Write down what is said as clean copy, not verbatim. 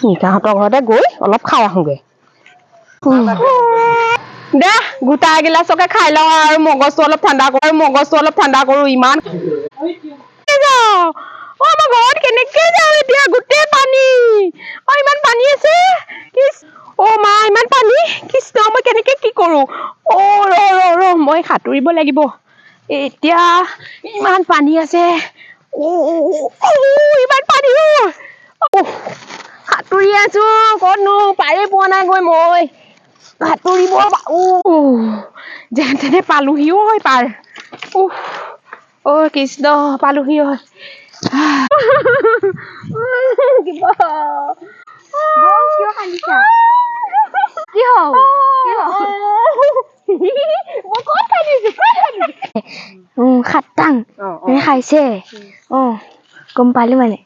নিকাহঁতৰ ঘৰতে গৈ অলপ খাই আহোগে দে গোটা এগিলাচকে খাই লওঁ আৰু মগজটো অলপ ঠাণ্ডা কৰো ইমান আমাৰ ঘৰত কেনেকে যাওঁ এতিয়া গোটেই পানী ইমান পানী আছে মা ইমান পানী কৃষ্ণ মই কেনেকে কি কৰো ৰ মই সাঁতুৰিব লাগিব এতিয়া ইমান পানী আছে ইমান পানী সাঁতুৰি আছো কতনো পাৰে পোৱা নাই গৈ মই সাঁতুৰিব যেন তেনে পালোহি পাৰ কৃষ্ণ পালোহি কিবা কিয় কান্দিছা খাটাং খাইছে গম পালো মানে